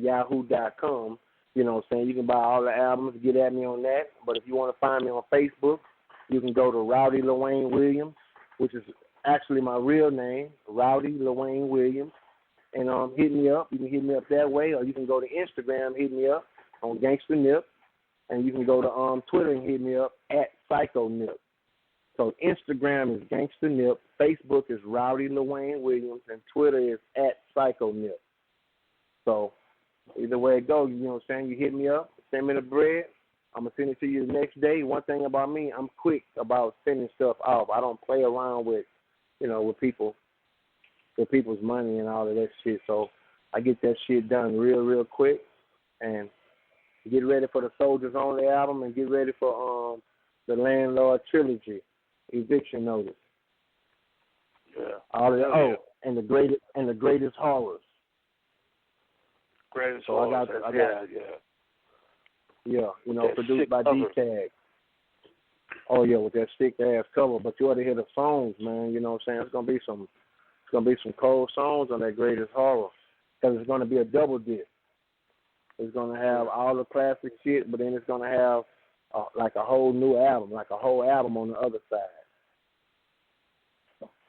@yahoo.com. You know what I'm saying? You can buy all the albums, get at me on that. But if you want to find me on Facebook, you can go to Rowdy LaWayne Williams, which is actually my real name, Rowdy LaWayne Williams. And hit me up. You can hit me up that way, or you can go to Instagram, hit me up on Ganxsta Nip. And you can go to Twitter and hit me up @PsychoNip. So Instagram is Ganxsta Nip, Facebook is Rowdy LaWayne Williams, and Twitter is @PsychoNip. So either way it goes, you know what I'm saying? You hit me up, send me the bread, I'm gonna send it to you the next day. One thing about me, I'm quick about sending stuff off. I don't play around with, with people's money and all of that shit. So I get that shit done real quick, and get ready for the Soldiers Only album, and get ready for the Landlord Trilogy, Eviction Notice. Yeah. All of that. And the greatest horrors. Greatest so horrors. Yeah, produced by D-Tag. Oh yeah, with that sick ass cover. But you ought to hear the songs, man. You know what I'm saying? It's gonna be some cold songs on that greatest horror, because it's gonna be a double disc. It's gonna have all the classic shit, but then it's gonna have like a whole new album, like a whole album on the other side.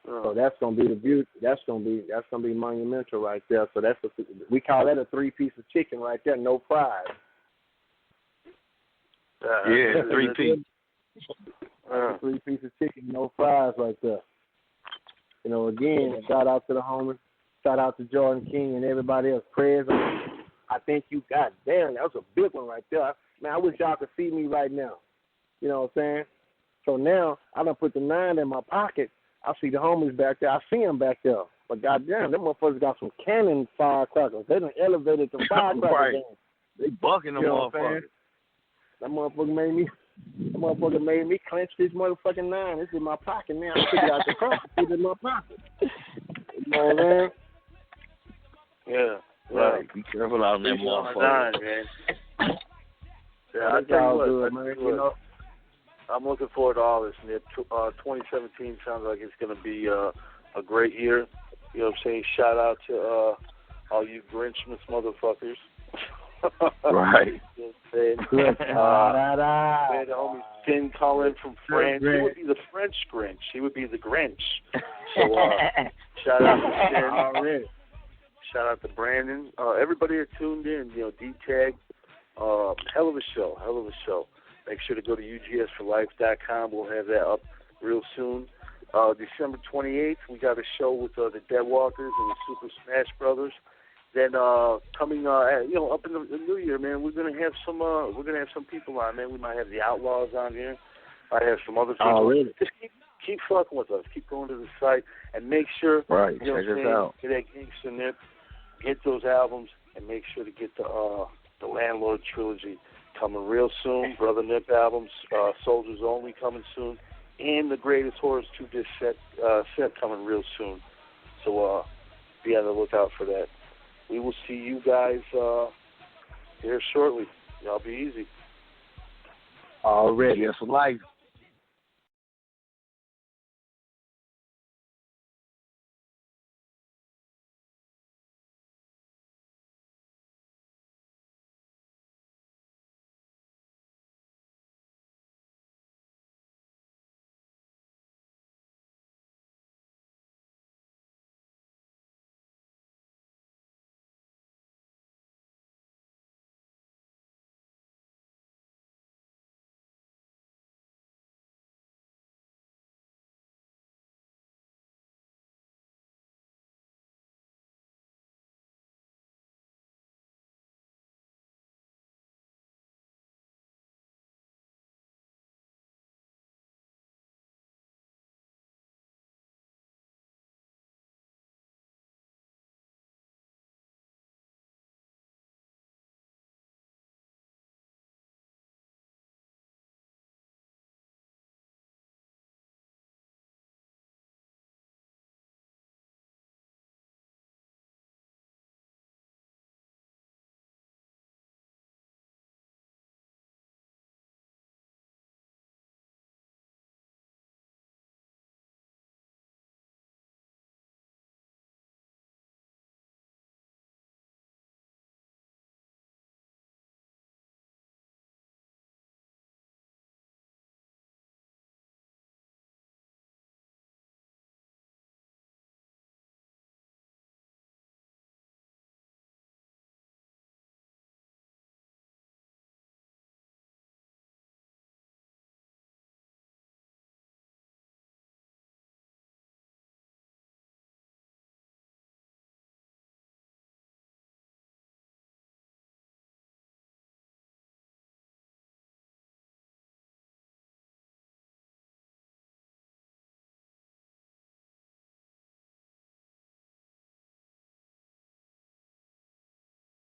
So that's gonna be the beauty. That's gonna be monumental right there. So we call that a 3-piece of chicken right there, no fries. Yeah, 3-piece. 3-piece of chicken, no fries right there. Again, shout out to the homies, shout out to Jordan King and everybody else. Prayers. I think you got damn. That was a big one right there. Man, I wish y'all could see me right now. You know what I'm saying? So now I done put the 9 in my pocket. I see the homies back there. I see them back there. But goddamn, them motherfuckers got some cannon firecrackers. They done elevated the firecrackers. Right. They bucking them motherfuckers. That motherfucker made me clench this motherfucking 9. This is in my pocket now. I took it out the car. Put it in my pocket. You know what I'm saying? Yeah. Right. Be careful out on that motherfucker. Man. Yeah, I tell you what, man. I'm looking forward to all this, Nip. 2017 sounds like it's going to be a great year. You know what I'm saying? Shout out to all you Grinchmas motherfuckers. Right. You know what I'm saying? The homie Finn calling from France. He would be the French Grinch. He would be the Grinch. So shout out to Finn. Already. Shout out to Brandon. Everybody that tuned in, D-Tag. Hell of a show. Make sure to go to ugsforlife.com. We'll have that up real soon. December 28th, we got a show with the Deadwalkers and the Super Smash Brothers. Then coming, up in the new year, man, we're gonna have some people on, man. We might have the Outlaws on here. I have some other people. Oh, really? Just keep fucking with us. Keep going to the site and make sure. Right. Check us out. Get that Ganxsta Nip. Get those albums and make sure to get the Landlord Trilogy coming real soon. Brother Nip albums, Soldiers Only coming soon, and the Greatest Horrors 2-disc set coming real soon. So be on the lookout for that. We will see you guys here shortly. Y'all be easy. Already. Yes, for life.